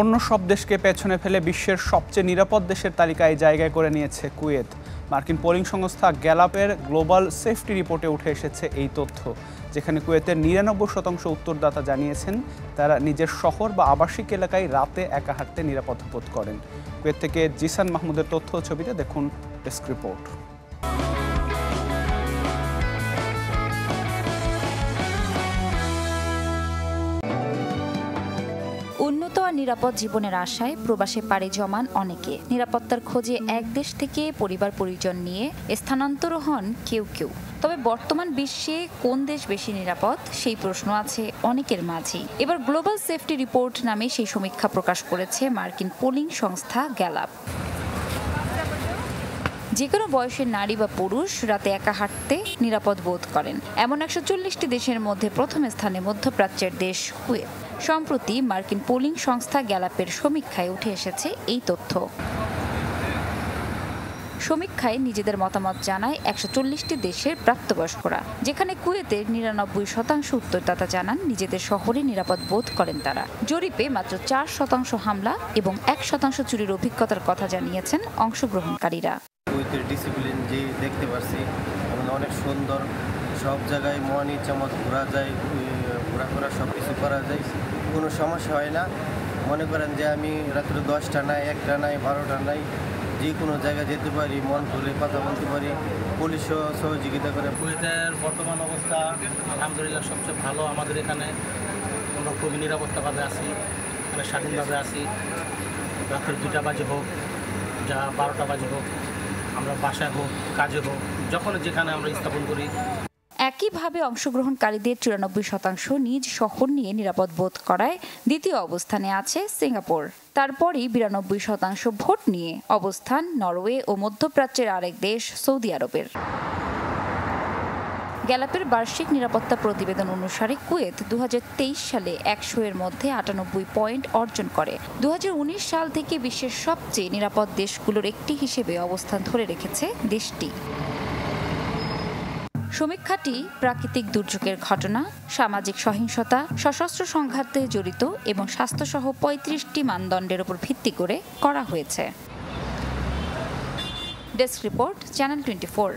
অন্য সব দেশকে পেছনে ফেলে বিশ্বের সবচেয়ে নিরাপদ দেশের তালিকায় জায়গা করে নিয়েছে কুয়েত। মার্কিন পোলিং সংস্থা গ্যালাপের গ্লোবাল সেফটি রিপোর্টে উঠে এসেছে এই তথ্য, যেখানে কুয়েতের ৯৯% উত্তরদাতা জানিয়েছেন তারা নিজের শহর বা আবাসিক এলাকায় রাতে একা হাঁটতে নিরাপদ বোধ করেন। কুয়েত থেকে জিসান মাহমুদের তথ্য ছবিতে দেখুন ডেস্ক রিপোর্ট। উন্নত আর নিরাপদ জীবনের আশায় প্রবাসে পাড়ি জমান অনেকে। নিরাপত্তার খোঁজে এক দেশ থেকে পরিবার পরিজন নিয়ে স্থানান্তর হন কেউ কেউ। তবে বর্তমান বিশ্বে কোন দেশ বেশি নিরাপদ, সেই প্রশ্ন আছে অনেকের মাঝেই। এবার গ্লোবাল সেফটি রিপোর্ট নামে সেই সমীক্ষা প্রকাশ করেছে মার্কিন পোলিং সংস্থা গ্যালাপ। যে কোনো বয়সের নারী বা পুরুষ রাতে একা হাঁটতে নিরাপদ বোধ করেন এমন ১৪০টি দেশের মধ্যে প্রথম স্থানে মধ্যপ্রাচ্যের দেশ কুয়েত। সম্প্রতি মার্কিন পোলিং সংস্থা গ্যালাপের সমীক্ষায় উঠে এসেছে এই তথ্য। সমীক্ষায় নিজেদের মতামত জানায় ১৪০টি দেশের প্রাপ্তবয়স্করা, যেখানে কুয়েতের ৯৯% উত্তরদাতা জানান নিজেদের শহরে নিরাপদ বোধ করেন তারা। জরিপে মাত্র ৪% হামলা এবং ১% চুরির অভিজ্ঞতার কথা জানিয়েছেন অংশগ্রহণকারীরা। কুয়েতের ডিসিপ্লিন যে দেখতে পাচ্ছি অনেক সুন্দর, সব জায়গায় মন ইচ্ছা মতো ঘোরা যায়, ঘোরাফেরা সব কিছু করা যায়, কোনো সমস্যা হয় না। মনে করেন যে আমি রাত্রে 10টা নাই, 1টা নাই, 12টা নাই, যে কোনো জায়গায় যেতে পারি, মন খুলে কথা বলতে পারি, পুলিশও সহযোগিতা করে। কুয়েতের বর্তমান অবস্থা আলহামদুলিল্লাহ সবচেয়ে ভালো। আমাদের এখানে আমরা খুবই নিরাপত্তাভাবে আছি, এখানে স্বাধীনভাবে আছি। রাত্রে 2টা বাজে হোক, যা 12টা বাজে হোক, আমরা বাসায় হোক, কাজে হোক, যখন যেখানে আমরা স্থাপন করি। একইভাবে অংশগ্রহণকারীদের ৯৪% নিজ শহর নিয়ে নিরাপদ বোধ করায় দ্বিতীয় অবস্থানে আছে সিঙ্গাপুর। তারপরই ৯২% ভোট নিয়ে অবস্থান নরওয়ে ও মধ্যপ্রাচ্যের আরেক দেশ সৌদি আরবের। গ্যালাপের বার্ষিক নিরাপত্তা প্রতিবেদন অনুসারে কুয়েত ২০২৩ সালে ১০০-এর মধ্যে ৯৮ পয়েন্ট অর্জন করে। ২০১৯ সাল থেকে বিশ্বের সবচেয়ে নিরাপদ দেশগুলোর একটি হিসেবে অবস্থান ধরে রেখেছে দেশটি। সমীক্ষাটি প্রাকৃতিক দুর্যোগের ঘটনা, সামাজিক সহিংসতা, সশস্ত্র সংঘাতে জড়িত এবং স্বাস্থ্যসহ ৩৫টি মানদণ্ডের উপর ভিত্তি করে করা হয়েছে। Desk report, channel 24।